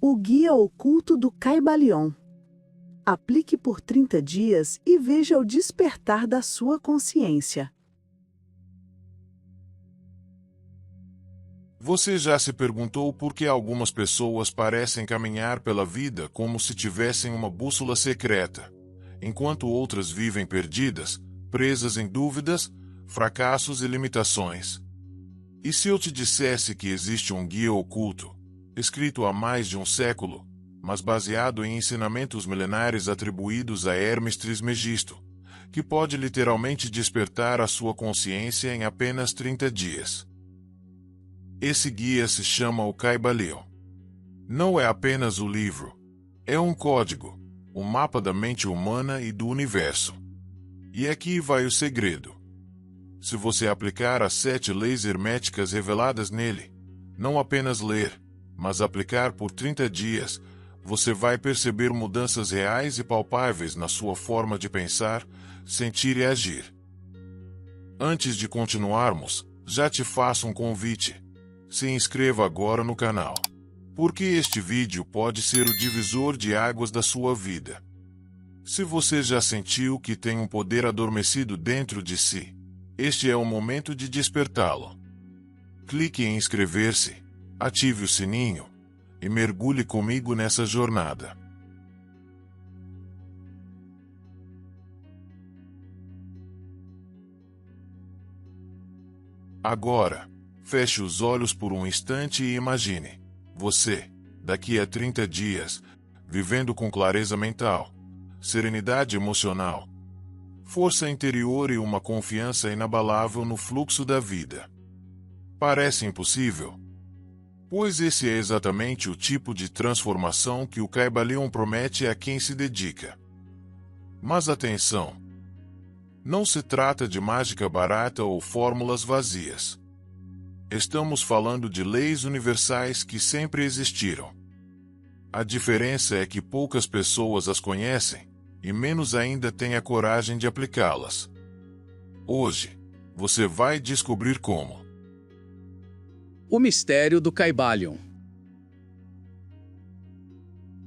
O Guia Oculto do Caibalion. Aplique por 30 dias e veja o despertar da sua consciência. Você já se perguntou por que algumas pessoas parecem caminhar pela vida como se tivessem uma bússola secreta, enquanto outras vivem perdidas, presas em dúvidas, fracassos e limitações? E se eu te dissesse que existe um guia oculto, escrito há mais de um século, mas baseado em ensinamentos milenares atribuídos a Hermes Trismegisto, que pode literalmente despertar a sua consciência em apenas 30 dias? Esse guia se chama o Caibalion. Não é apenas o livro. É um código, um mapa da mente humana e do universo. E aqui vai o segredo. Se você aplicar as 7 leis herméticas reveladas nele, não apenas ler, mas aplicar por 30 dias, você vai perceber mudanças reais e palpáveis na sua forma de pensar, sentir e agir. Antes de continuarmos, já te faço um convite. Se inscreva agora no canal, porque este vídeo pode ser o divisor de águas da sua vida. Se você já sentiu que tem um poder adormecido dentro de si, este é o momento de despertá-lo. Clique em inscrever-se, ative o sininho e mergulhe comigo nessa jornada. Agora, feche os olhos por um instante e imagine você, daqui a 30 dias, vivendo com clareza mental, serenidade emocional, força interior e uma confiança inabalável no fluxo da vida. Parece impossível? Pois esse é exatamente o tipo de transformação que o Caibalion promete a quem se dedica. Mas atenção! Não se trata de mágica barata ou fórmulas vazias. Estamos falando de leis universais que sempre existiram. A diferença é que poucas pessoas as conhecem, e menos ainda têm a coragem de aplicá-las. Hoje, você vai descobrir como. O mistério do Caibalion.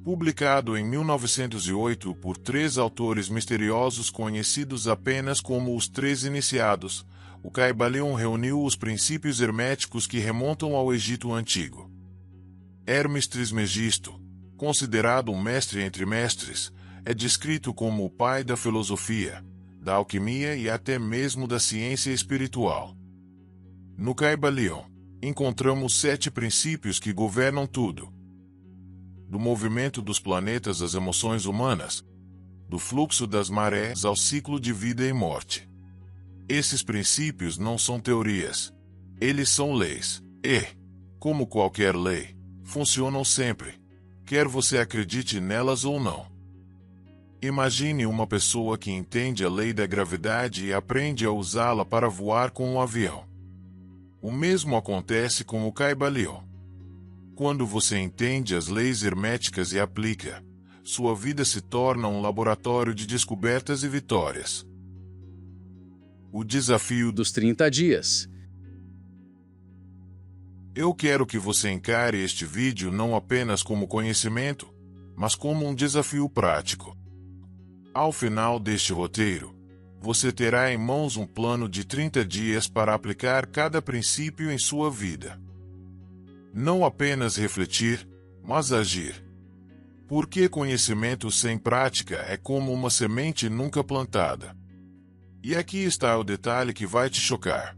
Publicado em 1908 por 3 autores misteriosos conhecidos apenas como os 3 Iniciados, o Caibalion reuniu os princípios herméticos que remontam ao Egito Antigo. Hermes Trismegisto, considerado um mestre entre mestres, é descrito como o pai da filosofia, da alquimia e até mesmo da ciência espiritual. No Caibalion, encontramos 7 princípios que governam tudo. Do movimento dos planetas às emoções humanas, do fluxo das marés ao ciclo de vida e morte. Esses princípios não são teorias. Eles são leis. E, como qualquer lei, funcionam sempre, quer você acredite nelas ou não. Imagine uma pessoa que entende a lei da gravidade e aprende a usá-la para voar com um avião. O mesmo acontece com o Caibalion. Quando você entende as leis herméticas e aplica, sua vida se torna um laboratório de descobertas e vitórias. O desafio Dos 30 dias. Eu quero que você encare este vídeo não apenas como conhecimento, mas como um desafio prático. Ao final deste roteiro, você terá em mãos um plano de 30 dias para aplicar cada princípio em sua vida. Não apenas refletir, mas agir. Porque conhecimento sem prática é como uma semente nunca plantada. E aqui está o detalhe que vai te chocar.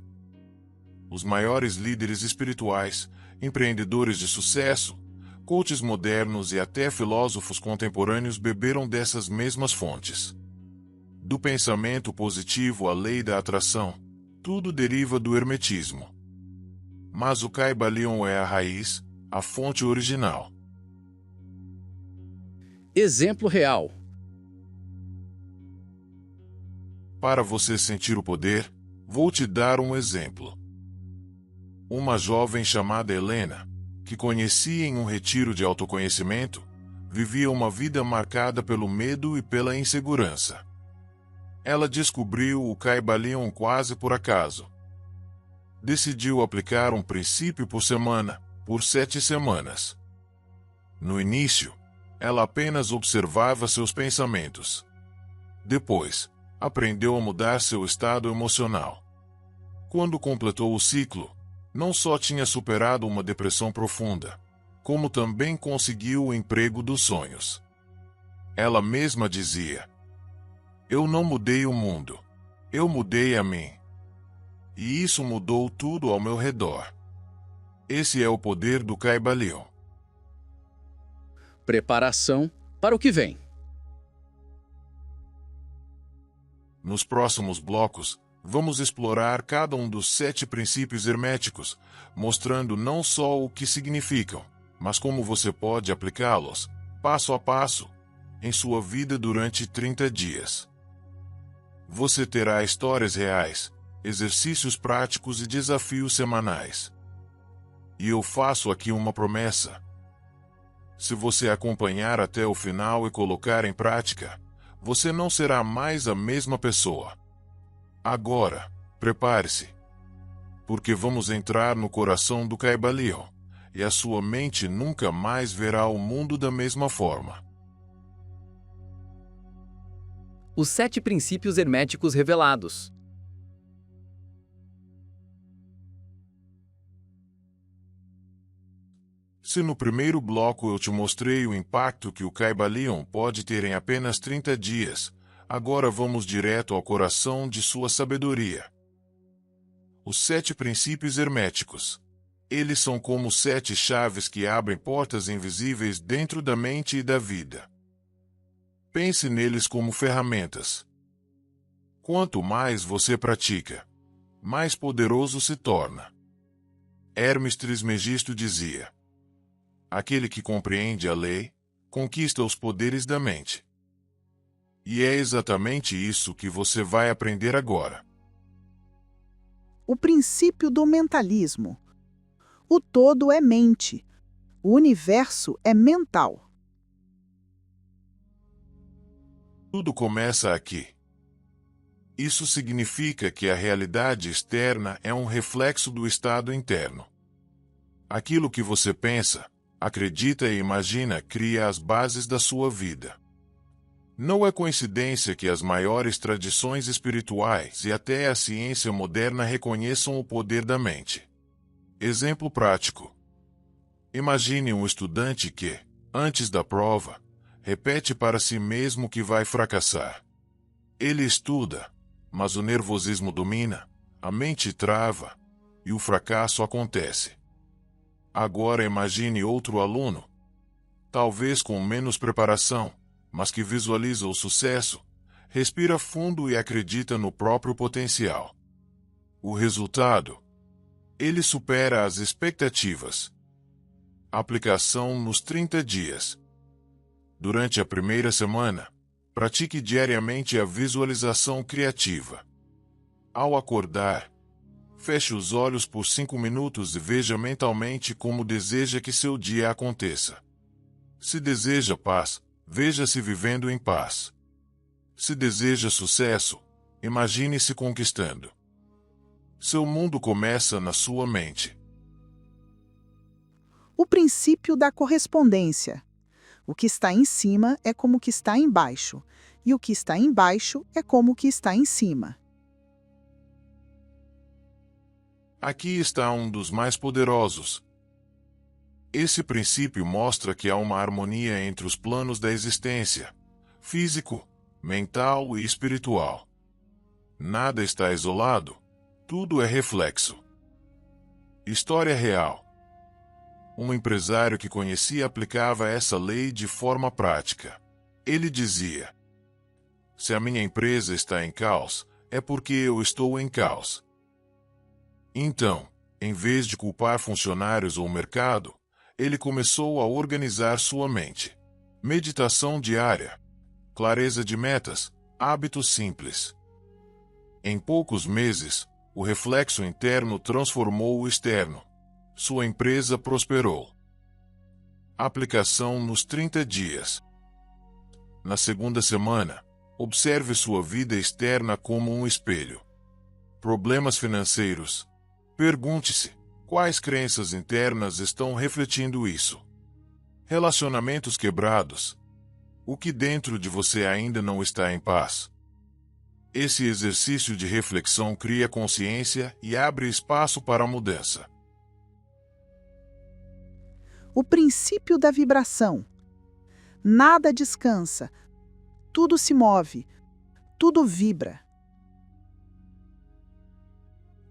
Os maiores líderes espirituais, empreendedores de sucesso, coaches modernos e até filósofos contemporâneos beberam dessas mesmas fontes. Do pensamento positivo à lei da atração, tudo deriva do hermetismo. Mas o Caibalion é a raiz, a fonte original. Exemplo real. Para você sentir o poder, vou te dar um exemplo. Uma jovem chamada Helena, que conheci em um retiro de autoconhecimento, vivia uma vida marcada pelo medo e pela insegurança. Ela descobriu o Caibalion quase por acaso. Decidiu aplicar um princípio por semana, por 7 semanas. No início, ela apenas observava seus pensamentos. Depois, aprendeu a mudar seu estado emocional. Quando completou o ciclo, não só tinha superado uma depressão profunda, como também conseguiu o emprego dos sonhos. Ela mesma dizia: "Eu não mudei o mundo, eu mudei a mim. E isso mudou tudo ao meu redor." Esse é o poder do Kybalion. Preparação para o que vem. Nos próximos blocos, vamos explorar cada um dos 7 princípios herméticos, mostrando não só o que significam, mas como você pode aplicá-los, passo a passo, em sua vida durante 30 dias. Você terá histórias reais, exercícios práticos e desafios semanais. E eu faço aqui uma promessa. Se você acompanhar até o final e colocar em prática, você não será mais a mesma pessoa. Agora, prepare-se, porque vamos entrar no coração do Kybalion, e a sua mente nunca mais verá o mundo da mesma forma. Os 7 princípios herméticos revelados. Se no primeiro bloco eu te mostrei o impacto que o Kybalion pode ter em apenas 30 dias, agora vamos direto ao coração de sua sabedoria. Os 7 princípios herméticos. Eles são como 7 chaves que abrem portas invisíveis dentro da mente e da vida. Pense neles como ferramentas. Quanto mais você pratica, mais poderoso se torna. Hermes Trismegisto dizia: "Aquele que compreende a lei, conquista os poderes da mente." E é exatamente isso que você vai aprender agora. O princípio do mentalismo. O todo é mente. O universo é mental. Tudo começa aqui. Isso significa que a realidade externa é um reflexo do estado interno. Aquilo que você pensa, acredita e imagina cria as bases da sua vida. Não é coincidência que as maiores tradições espirituais e até a ciência moderna reconheçam o poder da mente. Exemplo prático. Imagine um estudante que, antes da prova, repete para si mesmo que vai fracassar. Ele estuda, mas o nervosismo domina, a mente trava, e o fracasso acontece. Agora imagine outro aluno, talvez com menos preparação, mas que visualiza o sucesso, respira fundo e acredita no próprio potencial. O resultado? Ele supera as expectativas. Aplicação nos 30 dias. Durante a primeira semana, pratique diariamente a visualização criativa. Ao acordar, feche os olhos por 5 minutos e veja mentalmente como deseja que seu dia aconteça. Se deseja paz, veja-se vivendo em paz. Se deseja sucesso, imagine-se conquistando. Seu mundo começa na sua mente. O princípio da correspondência. O que está em cima é como o que está embaixo, e o que está embaixo é como o que está em cima. Aqui está um dos mais poderosos. Esse princípio mostra que há uma harmonia entre os planos da existência, físico, mental e espiritual. Nada está isolado, tudo é reflexo. História real. Um empresário que conhecia aplicava essa lei de forma prática. Ele dizia: "Se a minha empresa está em caos, é porque eu estou em caos." Então, em vez de culpar funcionários ou mercado, ele começou a organizar sua mente. Meditação diária, clareza de metas, hábitos simples. Em poucos meses, o reflexo interno transformou o externo. Sua empresa prosperou. Aplicação nos 30 dias. Na segunda semana, observe sua vida externa como um espelho. Problemas financeiros. Pergunte-se: quais crenças internas estão refletindo isso? Relacionamentos quebrados. O que dentro de você ainda não está em paz? Esse exercício de reflexão cria consciência e abre espaço para a mudança. O princípio da vibração. Nada descansa, tudo se move, tudo vibra.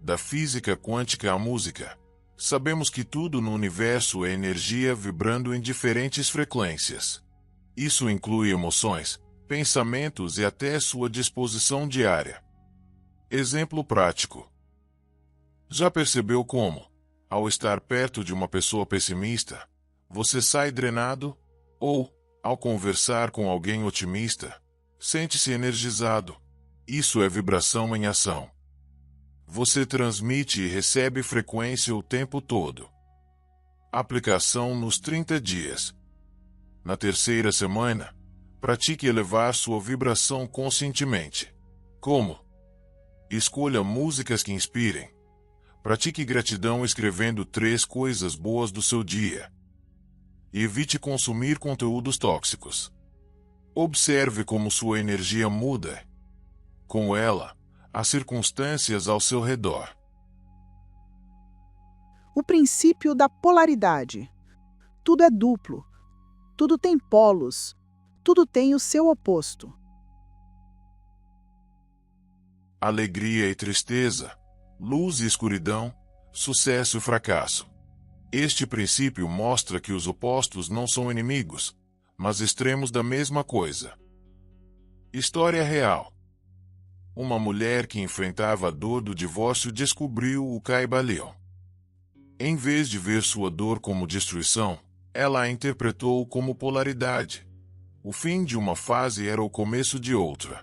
Da física quântica à música, sabemos que tudo no universo é energia vibrando em diferentes frequências. Isso inclui emoções, pensamentos e até sua disposição diária. Exemplo prático. Já percebeu como, ao estar perto de uma pessoa pessimista, você sai drenado? Ou, ao conversar com alguém otimista, sente-se energizado? Isso é vibração em ação. Você transmite e recebe frequência o tempo todo. Aplicação nos 30 dias. Na terceira semana, pratique elevar sua vibração conscientemente. Como? Escolha músicas que inspirem. Pratique gratidão escrevendo 3 coisas boas do seu dia. Evite consumir conteúdos tóxicos. Observe como sua energia muda. Com ela, as circunstâncias ao seu redor. O princípio da polaridade. Tudo é duplo, tudo tem polos, tudo tem o seu oposto. Alegria e tristeza, luz e escuridão, sucesso e fracasso. Este princípio mostra que os opostos não são inimigos, mas extremos da mesma coisa. História real. Uma mulher que enfrentava a dor do divórcio descobriu o Caibalion. Em vez de ver sua dor como destruição, ela a interpretou como polaridade. O fim de uma fase era o começo de outra.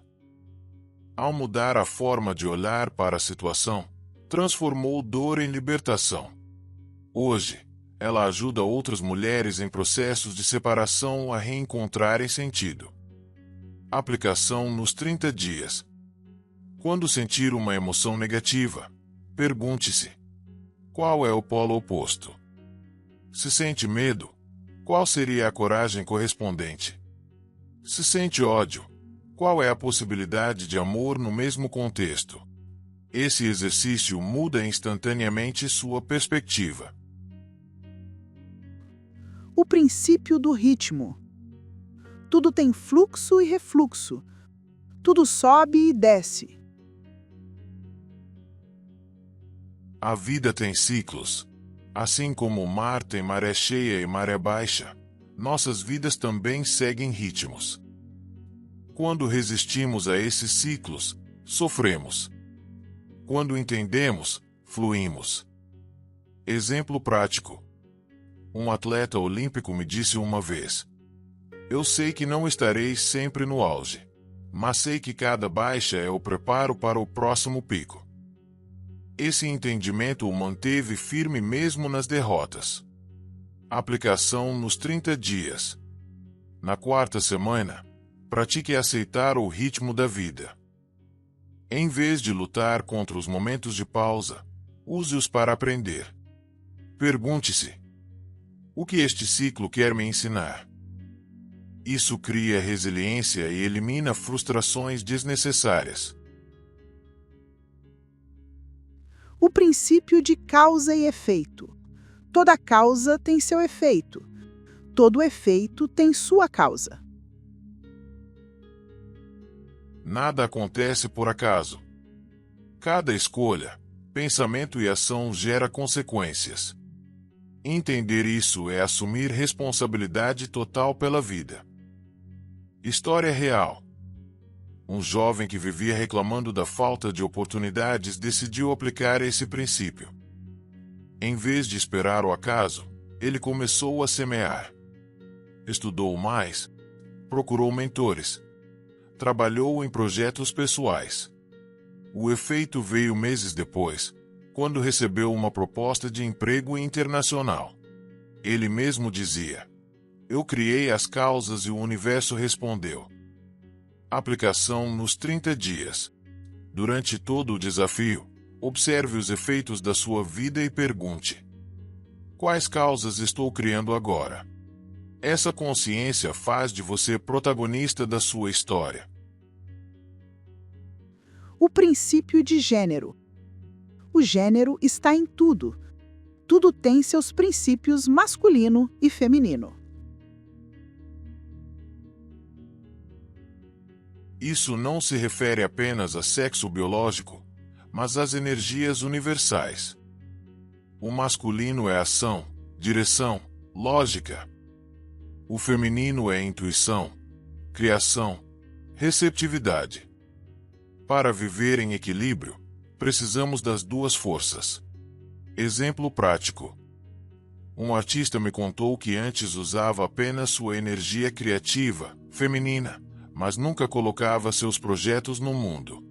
Ao mudar a forma de olhar para a situação, transformou dor em libertação. Hoje, ela ajuda outras mulheres em processos de separação a reencontrarem sentido. Aplicação nos 30 dias. Quando sentir uma emoção negativa, pergunte-se: qual é o polo oposto? Se sente medo, qual seria a coragem correspondente? Se sente ódio, qual é a possibilidade de amor no mesmo contexto? Esse exercício muda instantaneamente sua perspectiva. O princípio do ritmo. Tudo tem fluxo e refluxo. Tudo sobe e desce. A vida tem ciclos. Assim como o mar tem maré cheia e maré baixa, nossas vidas também seguem ritmos. Quando resistimos a esses ciclos, sofremos. Quando entendemos, fluímos. Exemplo prático. Um atleta olímpico me disse uma vez: eu sei que não estarei sempre no auge, mas sei que cada baixa é o preparo para o próximo pico. Esse entendimento o manteve firme mesmo nas derrotas. Aplicação nos 30 dias. Na quarta semana, pratique aceitar o ritmo da vida. Em vez de lutar contra os momentos de pausa, use-os para aprender. Pergunte-se: o que este ciclo quer me ensinar? Isso cria resiliência e elimina frustrações desnecessárias. O princípio de causa e efeito. Toda causa tem seu efeito. Todo efeito tem sua causa. Nada acontece por acaso. Cada escolha, pensamento e ação gera consequências. Entender isso é assumir responsabilidade total pela vida. História real. Um jovem que vivia reclamando da falta de oportunidades decidiu aplicar esse princípio. Em vez de esperar o acaso, ele começou a semear. Estudou mais, procurou mentores, trabalhou em projetos pessoais. O efeito veio meses depois, quando recebeu uma proposta de emprego internacional. Ele mesmo dizia: eu criei as causas e o universo respondeu. Aplicação nos 30 dias. Durante todo o desafio, observe os efeitos da sua vida e pergunte: quais causas estou criando agora? Essa consciência faz de você protagonista da sua história. O princípio de gênero. O gênero está em tudo. Tudo tem seus princípios masculino e feminino. Isso não se refere apenas a sexo biológico, mas às energias universais. O masculino é ação, direção, lógica. O feminino é intuição, criação, receptividade. Para viver em equilíbrio, precisamos das duas forças. Exemplo prático. Um artista me contou que antes usava apenas sua energia criativa, feminina, mas nunca colocava seus projetos no mundo.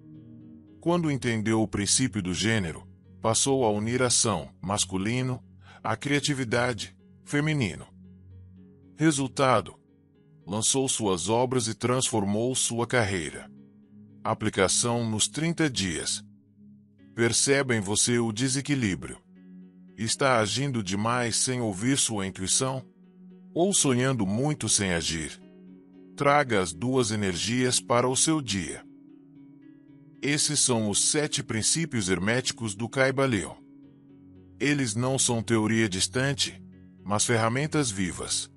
Quando entendeu o princípio do gênero, passou a unir a ação, masculino, à criatividade, feminino. Resultado: lançou suas obras e transformou sua carreira. Aplicação nos 30 dias. Percebe em você o desequilíbrio. Está agindo demais sem ouvir sua intuição? Ou sonhando muito sem agir? Traga as duas energias para o seu dia. Esses são os 7 princípios herméticos do Kybalion. Eles não são teoria distante, mas ferramentas vivas.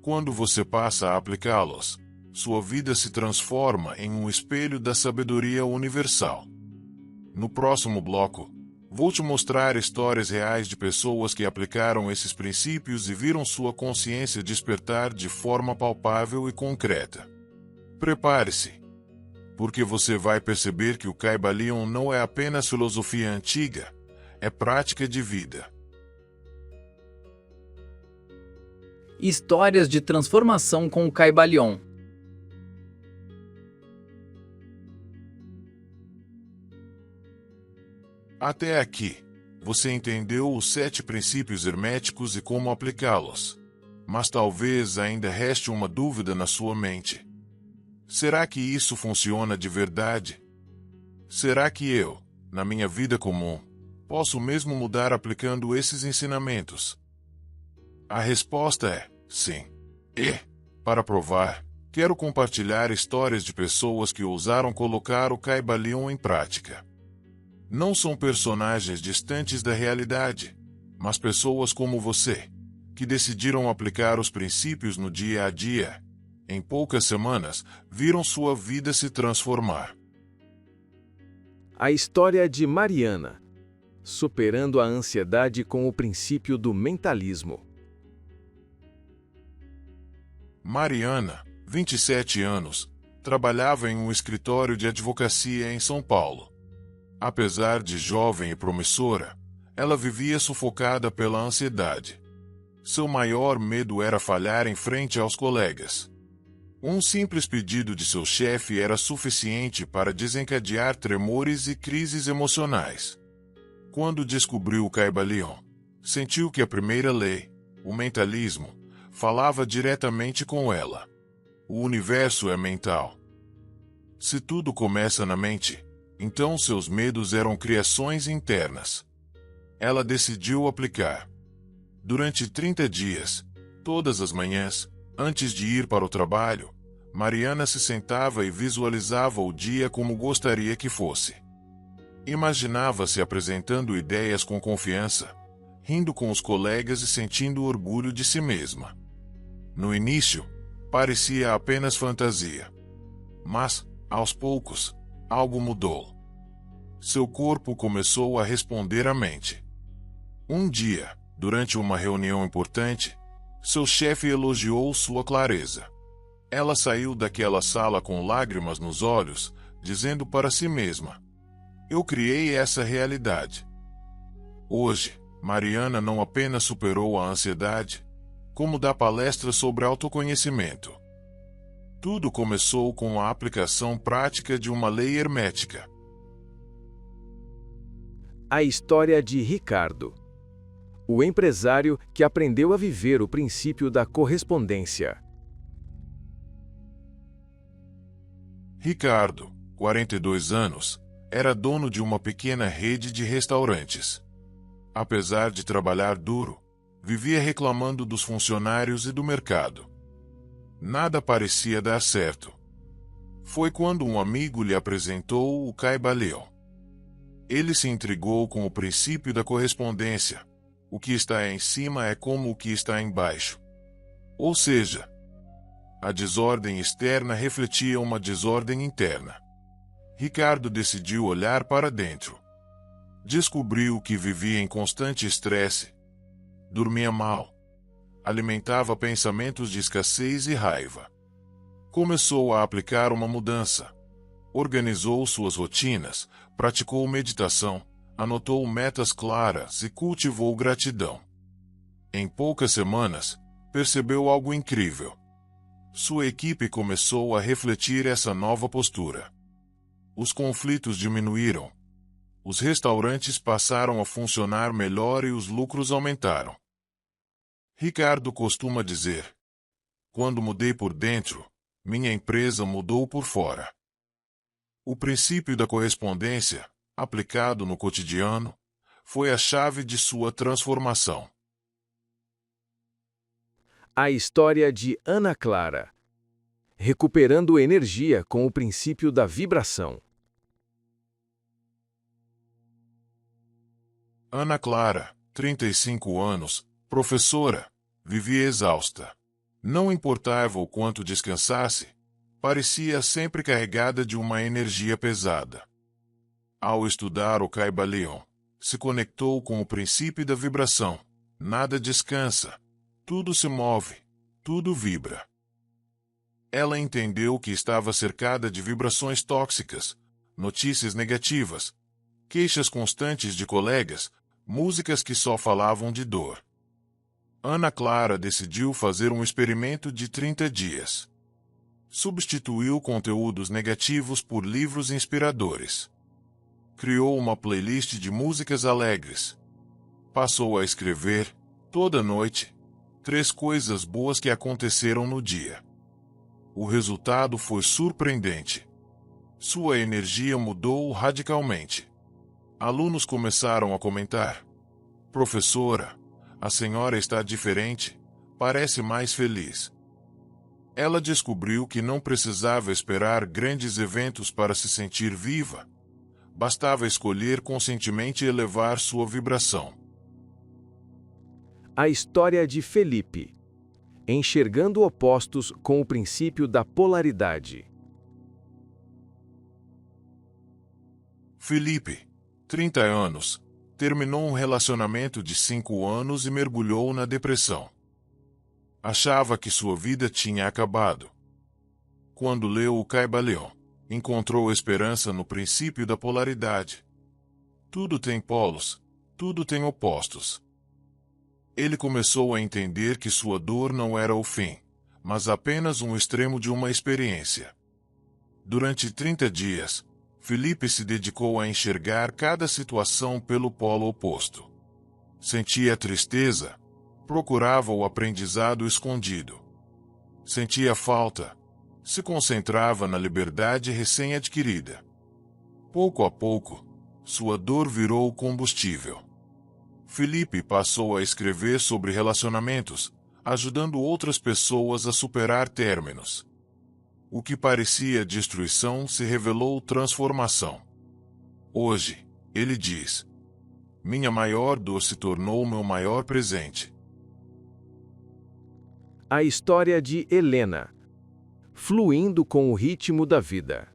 Quando você passa a aplicá-los, sua vida se transforma em um espelho da sabedoria universal. No próximo bloco, vou te mostrar histórias reais de pessoas que aplicaram esses princípios e viram sua consciência despertar de forma palpável e concreta. Prepare-se, porque você vai perceber que o Kybalion não é apenas filosofia antiga, é prática de vida. Histórias de transformação com o Kybalion. Até aqui, você entendeu os 7 princípios herméticos e como aplicá-los. Mas talvez ainda reste uma dúvida na sua mente. Será que isso funciona de verdade? Será que eu, na minha vida comum, posso mesmo mudar aplicando esses ensinamentos? A resposta é sim. E, para provar, quero compartilhar histórias de pessoas que ousaram colocar o Kybalion em prática. Não são personagens distantes da realidade, mas pessoas como você, que decidiram aplicar os princípios no dia a dia. Em poucas semanas, viram sua vida se transformar. A história de Mariana, superando a ansiedade com o princípio do mentalismo. Mariana, 27 anos, trabalhava em um escritório de advocacia em São Paulo. Apesar de jovem e promissora, ela vivia sufocada pela ansiedade. Seu maior medo era falhar em frente aos colegas. Um simples pedido de seu chefe era suficiente para desencadear tremores e crises emocionais. Quando descobriu o Kybalion, sentiu que a primeira lei, o mentalismo, falava diretamente com ela. O universo é mental. Se tudo começa na mente, então seus medos eram criações internas. Ela decidiu aplicar. Durante 30 dias, todas as manhãs, antes de ir para o trabalho, Mariana se sentava e visualizava o dia como gostaria que fosse. Imaginava-se apresentando ideias com confiança, rindo com os colegas e sentindo orgulho de si mesma. No início, parecia apenas fantasia. Mas, aos poucos, algo mudou. Seu corpo começou a responder à mente. Um dia, durante uma reunião importante, seu chefe elogiou sua clareza. Ela saiu daquela sala com lágrimas nos olhos, dizendo para si mesma: "Eu criei essa realidade." Hoje, Mariana não apenas superou a ansiedade, como dá palestras sobre autoconhecimento. Tudo começou com a aplicação prática de uma lei hermética. A história de Ricardo, o empresário que aprendeu a viver o princípio da correspondência. Ricardo, 42 anos, era dono de uma pequena rede de restaurantes. Apesar de trabalhar duro, vivia reclamando dos funcionários e do mercado. Nada parecia dar certo. Foi quando um amigo lhe apresentou o Caibalion. Ele se intrigou com o princípio da correspondência. O que está em cima é como o que está embaixo. Ou seja, a desordem externa refletia uma desordem interna. Ricardo decidiu olhar para dentro. Descobriu que vivia em constante estresse. Dormia mal. Alimentava pensamentos de escassez e raiva. Começou a aplicar uma mudança. Organizou suas rotinas, praticou meditação, anotou metas claras e cultivou gratidão. Em poucas semanas, percebeu algo incrível. Sua equipe começou a refletir essa nova postura. Os conflitos diminuíram. Os restaurantes passaram a funcionar melhor e os lucros aumentaram. Ricardo costuma dizer: quando mudei por dentro, minha empresa mudou por fora. O princípio da correspondência, aplicado no cotidiano, foi a chave de sua transformação. A história de Ana Clara. Recuperando energia com o princípio da vibração. Ana Clara, 35 anos, professora, vivia exausta. Não importava o quanto descansasse, parecia sempre carregada de uma energia pesada. Ao estudar o Caibalion, se conectou com o princípio da vibração. Nada descansa, tudo se move, tudo vibra. Ela entendeu que estava cercada de vibrações tóxicas, notícias negativas, queixas constantes de colegas, músicas que só falavam de dor. Ana Clara decidiu fazer um experimento de 30 dias. Substituiu conteúdos negativos por livros inspiradores. Criou uma playlist de músicas alegres. Passou a escrever, toda noite, 3 coisas boas que aconteceram no dia. O resultado foi surpreendente. Sua energia mudou radicalmente. Alunos começaram a comentar: professora, a senhora está diferente, parece mais feliz. Ela descobriu que não precisava esperar grandes eventos para se sentir viva. Bastava escolher conscientemente elevar sua vibração. A história de Felipe. Enxergando opostos com o princípio da polaridade. Felipe, 30 anos, terminou um relacionamento de 5 anos e mergulhou na depressão. Achava que sua vida tinha acabado. Quando leu o Caibalion, encontrou esperança no princípio da polaridade. Tudo tem polos, tudo tem opostos. Ele começou a entender que sua dor não era o fim, mas apenas um extremo de uma experiência. Durante 30 dias, Felipe se dedicou a enxergar cada situação pelo polo oposto. Sentia tristeza, procurava o aprendizado escondido. Sentia falta, se concentrava na liberdade recém-adquirida. Pouco a pouco, sua dor virou combustível. Felipe passou a escrever sobre relacionamentos, ajudando outras pessoas a superar términos. O que parecia destruição se revelou transformação. Hoje, ele diz: minha maior dor se tornou meu maior presente. A história de Helena. Fluindo com o ritmo da vida.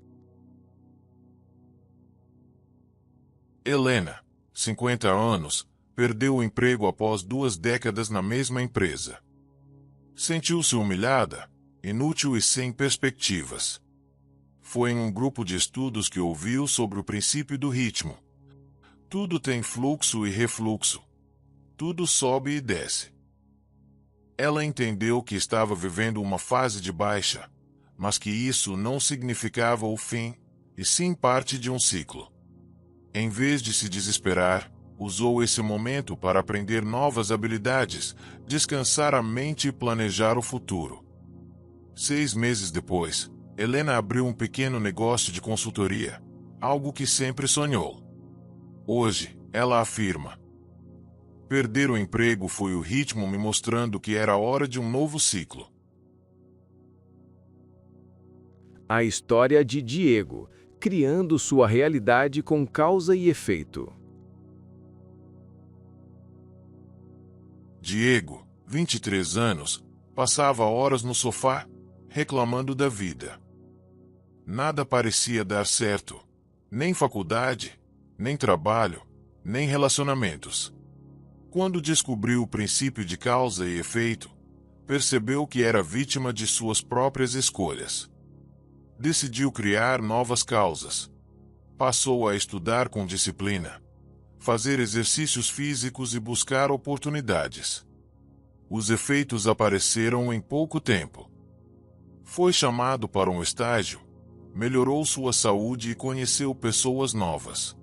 Helena, 50 anos, perdeu o emprego após 2 décadas na mesma empresa. Sentiu-se humilhada, inútil e sem perspectivas. Foi em um grupo de estudos que ouviu sobre o princípio do ritmo. Tudo tem fluxo e refluxo. Tudo sobe e desce. Ela entendeu que estava vivendo uma fase de baixa, mas que isso não significava o fim, e sim parte de um ciclo. Em vez de se desesperar, usou esse momento para aprender novas habilidades, descansar a mente e planejar o futuro. 6 meses depois, Helena abriu um pequeno negócio de consultoria, algo que sempre sonhou. Hoje, ela afirma: Perder o emprego foi o ritmo me mostrando que era hora de um novo ciclo. A história de Diego, criando sua realidade com causa e efeito. Diego, 23 anos, passava horas no sofá, reclamando da vida. Nada parecia dar certo, nem faculdade, nem trabalho, nem relacionamentos. Quando descobriu o princípio de causa e efeito, percebeu que era vítima de suas próprias escolhas. Decidiu criar novas causas. Passou a estudar com disciplina, fazer exercícios físicos e buscar oportunidades. Os efeitos apareceram em pouco tempo. Foi chamado para um estágio, melhorou sua saúde e conheceu pessoas novas.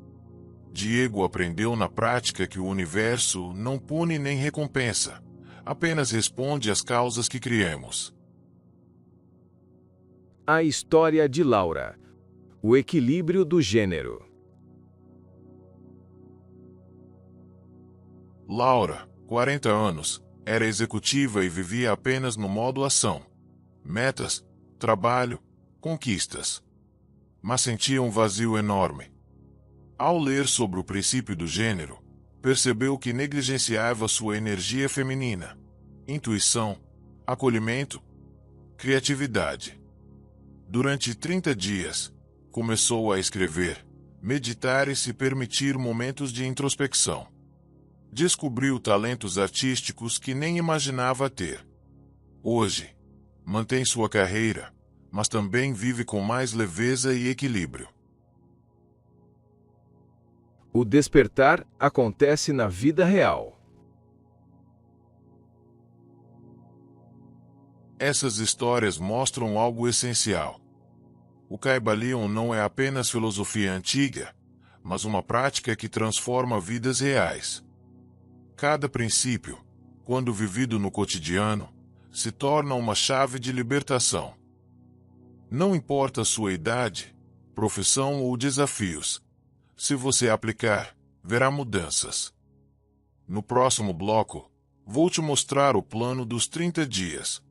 Diego aprendeu na prática que o universo não pune nem recompensa, apenas responde às causas que criamos. A história de Laura. O equilíbrio do gênero. Laura, 40 anos, era executiva e vivia apenas no modo ação. Metas, trabalho, conquistas. Mas sentia um vazio enorme. Ao ler sobre o princípio do gênero, percebeu que negligenciava sua energia feminina, intuição, acolhimento, criatividade. Durante 30 dias, começou a escrever, meditar e se permitir momentos de introspecção. Descobriu talentos artísticos que nem imaginava ter. Hoje, mantém sua carreira, mas também vive com mais leveza e equilíbrio. O despertar acontece na vida real. Essas histórias mostram algo essencial. O Kybalion não é apenas filosofia antiga, mas uma prática que transforma vidas reais. Cada princípio, quando vivido no cotidiano, se torna uma chave de libertação. Não importa sua idade, profissão ou desafios. Se você aplicar, verá mudanças. No próximo bloco, vou te mostrar o plano dos 30 dias.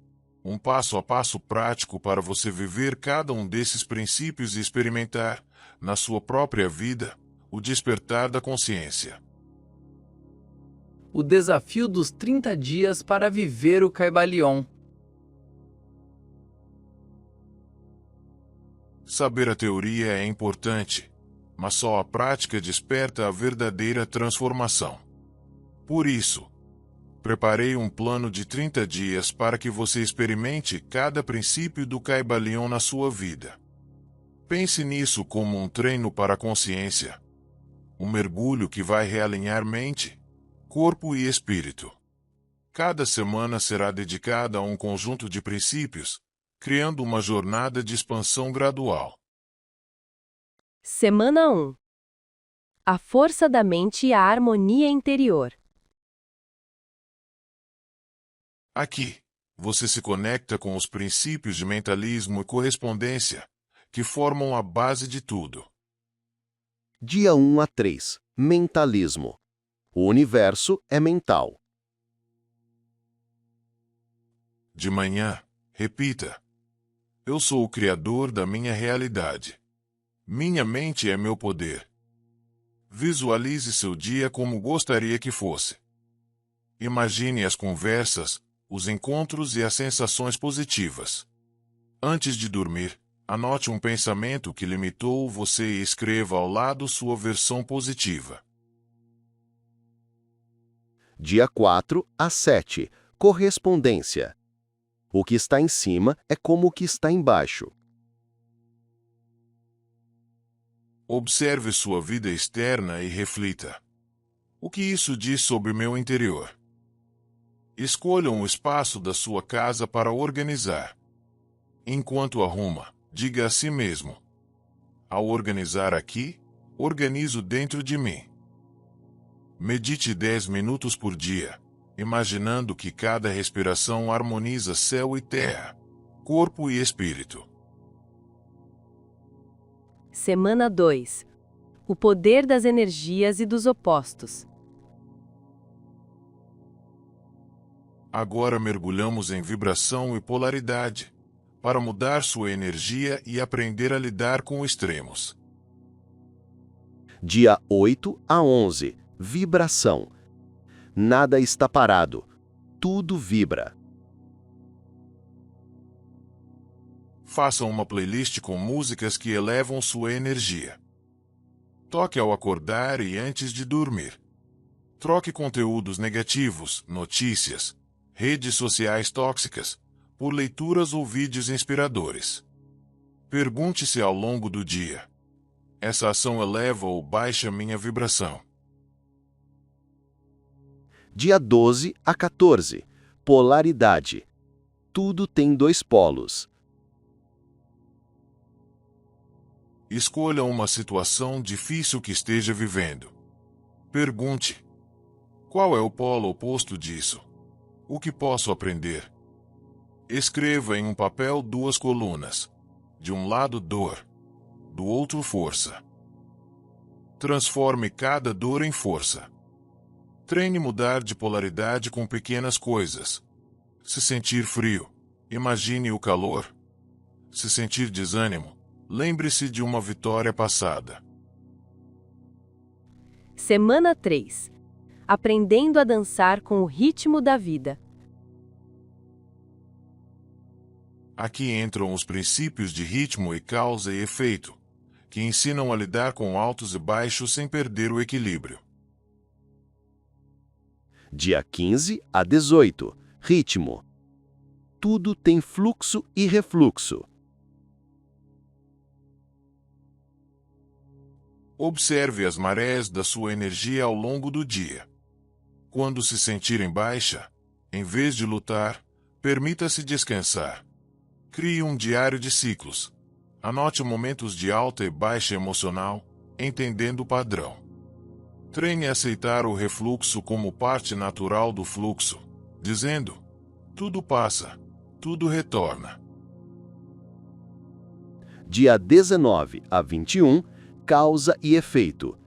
Um passo a passo prático para você viver cada um desses princípios e experimentar, na sua própria vida, o despertar da consciência. O desafio dos 30 dias para viver o Kybalion. Saber a teoria é importante, mas só a prática desperta a verdadeira transformação. Por isso, preparei um plano de 30 dias para que você experimente cada princípio do Kybalion na sua vida. Pense nisso como um treino para a consciência, um mergulho que vai realinhar mente, corpo e espírito. Cada semana será dedicada a um conjunto de princípios, criando uma jornada de expansão gradual. Semana 1. A força da mente e a harmonia interior. Aqui, você se conecta com os princípios de mentalismo e correspondência, que formam a base de tudo. Dia 1 a 3. Mentalismo. O universo é mental. De manhã, repita: eu sou o criador da minha realidade. Minha mente é meu poder. Visualize seu dia como gostaria que fosse. Imagine as conversas, os encontros e as sensações positivas. Antes de dormir, anote um pensamento que limitou você e escreva ao lado sua versão positiva. Dia 4 a 7. Correspondência. O que está em cima é como o que está embaixo. Observe sua vida externa e reflita: o que isso diz sobre meu interior? Escolha um espaço da sua casa para organizar. Enquanto arruma, diga a si mesmo: ao organizar aqui, organizo dentro de mim. Medite 10 minutos por dia, imaginando que cada respiração harmoniza céu e terra, corpo e espírito. Semana 2. O poder das energias e dos opostos. Agora mergulhamos em vibração e polaridade, para mudar sua energia e aprender a lidar com extremos. Dia 8 a 11. Vibração. Nada está parado. Tudo vibra. Faça uma playlist com músicas que elevam sua energia. Toque ao acordar e antes de dormir. Troque conteúdos negativos, notícias, redes sociais tóxicas, por leituras ou vídeos inspiradores. Pergunte-se ao longo do dia: essa ação eleva ou baixa minha vibração? Dia 12 a 14. Polaridade. Tudo tem dois polos. Escolha uma situação difícil que esteja vivendo. Pergunte: qual é o polo oposto disso? O que posso aprender? Escreva em um papel 2 colunas. De um lado, dor. Do outro, força. Transforme cada dor em força. Treine mudar de polaridade com pequenas coisas. Se sentir frio, imagine o calor. Se sentir desânimo, lembre-se de uma vitória passada. Semana 3. Aprendendo a dançar com o ritmo da vida. Aqui entram os princípios de ritmo e causa e efeito, que ensinam a lidar com altos e baixos sem perder o equilíbrio. Dia 15 a 18. Ritmo. Tudo tem fluxo e refluxo. Observe as marés da sua energia ao longo do dia. Quando se sentir em baixa, em vez de lutar, permita-se descansar. Crie um diário de ciclos. Anote momentos de alta e baixa emocional, entendendo o padrão. Treine a aceitar o refluxo como parte natural do fluxo, dizendo: tudo passa, tudo retorna. Dia 19 a 21. Causa e efeito.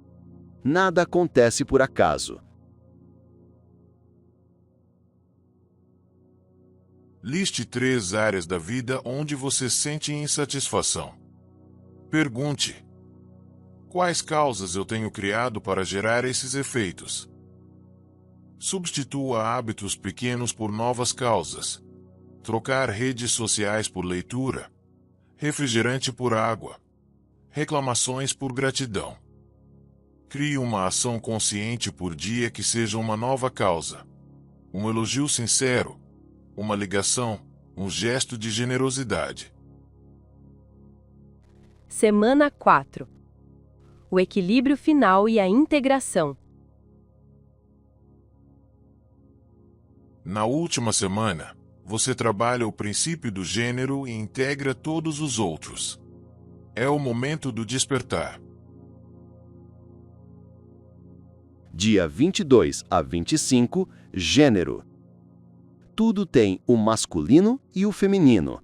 Nada acontece por acaso. Liste 3 áreas da vida onde você sente insatisfação. Pergunte: quais causas eu tenho criado para gerar esses efeitos? Substitua hábitos pequenos por novas causas. Trocar redes sociais por leitura. Refrigerante por água. Reclamações por gratidão. Crie uma ação consciente por dia que seja uma nova causa. Um elogio sincero. Uma ligação. Um gesto de generosidade. Semana 4. O equilíbrio final e a integração. Na última semana, você trabalha o princípio do gênero e integra todos os outros. É o momento do despertar. Dia 22 a 25. Gênero. Tudo tem o masculino e o feminino.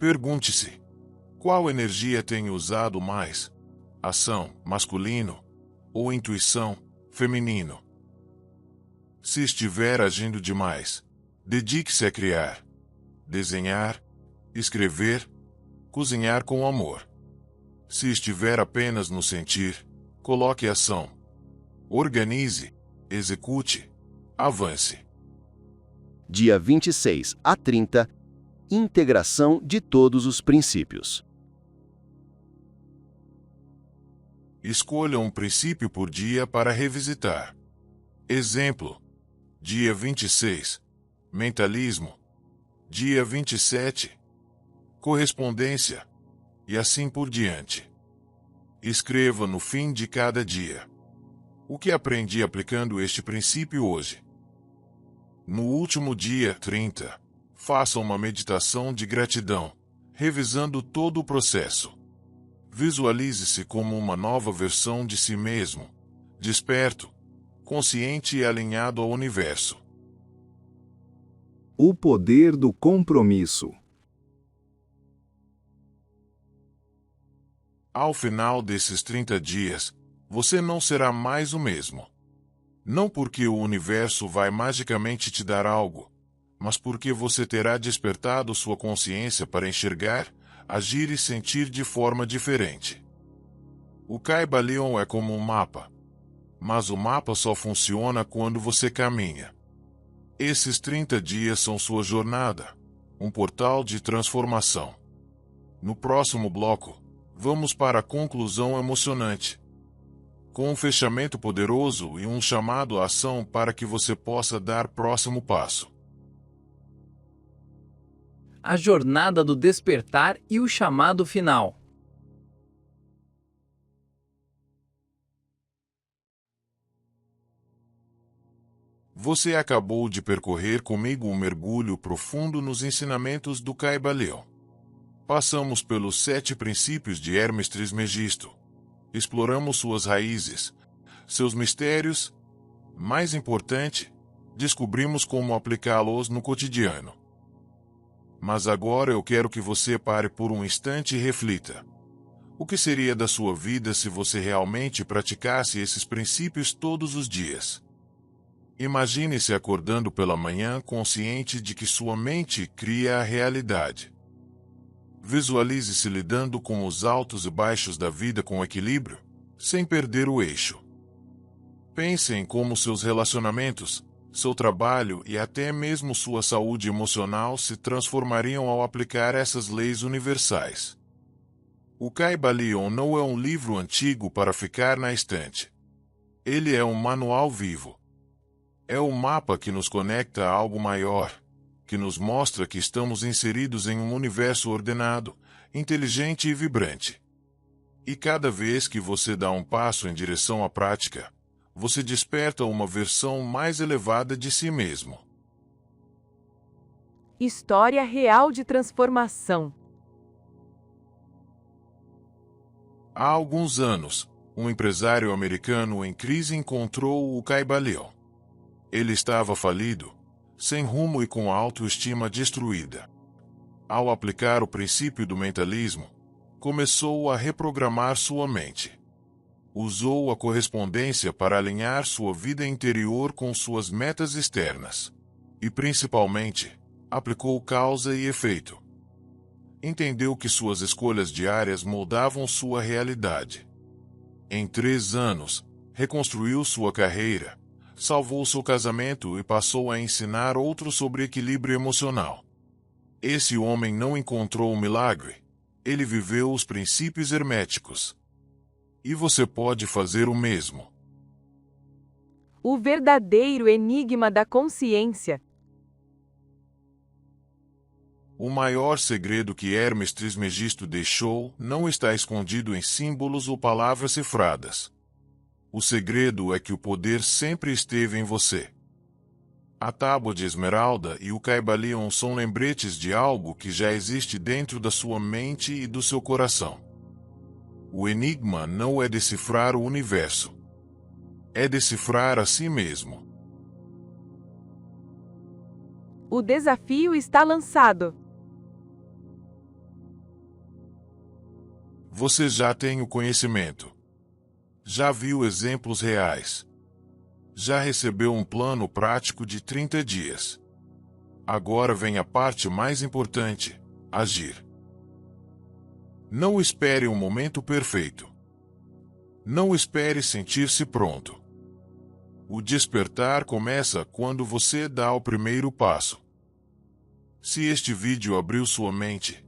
Pergunte-se: qual energia tenho usado mais? Ação, masculino, ou intuição, feminino? Se estiver agindo demais, dedique-se a criar, desenhar, escrever, cozinhar com amor. Se estiver apenas no sentir, coloque ação. Organize, execute, avance. Dia 26 a 30. Integração de todos os princípios. Escolha um princípio por dia para revisitar. Exemplo: dia 26, mentalismo. Dia 27, correspondência. E assim por diante. Escreva no fim de cada dia: o que aprendi aplicando este princípio hoje? No último dia 30, faça uma meditação de gratidão, revisando todo o processo. Visualize-se como uma nova versão de si mesmo, desperto, consciente e alinhado ao universo. O poder do compromisso. Ao final desses 30 dias, você não será mais o mesmo. Não porque o universo vai magicamente te dar algo, mas porque você terá despertado sua consciência para enxergar, agir e sentir de forma diferente. O Kybalion é como um mapa, mas o mapa só funciona quando você caminha. Esses 30 dias são sua jornada, um portal de transformação. No próximo bloco, vamos para a conclusão emocionante, com um fechamento poderoso e um chamado à ação para que você possa dar próximo passo. A jornada do despertar e o chamado final. Você acabou de percorrer comigo um mergulho profundo nos ensinamentos do Kybalion. Passamos pelos 7 princípios de Hermes Trismegisto. Exploramos suas raízes, seus mistérios. Mais importante, descobrimos como aplicá-los no cotidiano. Mas agora eu quero que você pare por um instante e reflita. O que seria da sua vida se você realmente praticasse esses princípios todos os dias? Imagine-se acordando pela manhã consciente de que sua mente cria a realidade. Visualize-se lidando com os altos e baixos da vida com equilíbrio, sem perder o eixo. Pense em como seus relacionamentos, seu trabalho e até mesmo sua saúde emocional se transformariam ao aplicar essas leis universais. O Kybalion não é um livro antigo para ficar na estante. Ele é um manual vivo. É um mapa que nos conecta a algo maior, que nos mostra que estamos inseridos em um universo ordenado, inteligente e vibrante. E cada vez que você dá um passo em direção à prática, você desperta uma versão mais elevada de si mesmo. História real de transformação. Há alguns anos, um empresário americano em crise encontrou o Kybalion. Ele estava falido, sem rumo e com a autoestima destruída. Ao aplicar o princípio do mentalismo, começou a reprogramar sua mente. Usou a correspondência para alinhar sua vida interior com suas metas externas. E, principalmente, aplicou causa e efeito. Entendeu que suas escolhas diárias moldavam sua realidade. Em 3 anos, reconstruiu sua carreira, salvou seu casamento e passou a ensinar outros sobre equilíbrio emocional. Esse homem não encontrou o milagre, ele viveu os princípios herméticos. E você pode fazer o mesmo. O verdadeiro enigma da consciência. O maior segredo que Hermes Trismegisto deixou não está escondido em símbolos ou palavras cifradas. O segredo é que o poder sempre esteve em você. A tábua de esmeralda e o Kybalion são lembretes de algo que já existe dentro da sua mente e do seu coração. O enigma não é decifrar o universo. É decifrar a si mesmo. O desafio está lançado. Você já tem o conhecimento. Já viu exemplos reais. Já recebeu um plano prático de 30 dias. Agora vem a parte mais importante: agir. Não espere um momento perfeito. Não espere sentir-se pronto. O despertar começa quando você dá o primeiro passo. Se este vídeo abriu sua mente,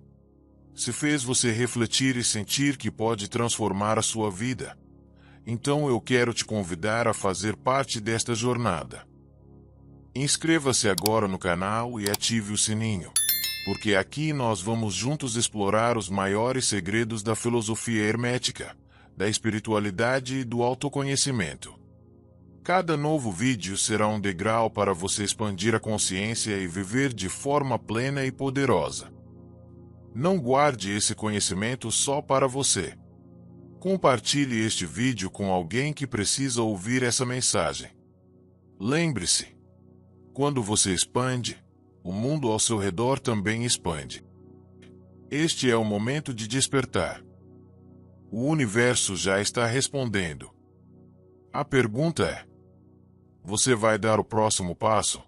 se fez você refletir e sentir que pode transformar a sua vida, então eu quero te convidar a fazer parte desta jornada. Inscreva-se agora no canal e ative o sininho, porque aqui nós vamos juntos explorar os maiores segredos da filosofia hermética, da espiritualidade e do autoconhecimento. Cada novo vídeo será um degrau para você expandir a consciência e viver de forma plena e poderosa. Não guarde esse conhecimento só para você. Compartilhe este vídeo com alguém que precisa ouvir essa mensagem. Lembre-se, quando você expande, o mundo ao seu redor também expande. Este é o momento de despertar. O universo já está respondendo. A pergunta é: você vai dar o próximo passo?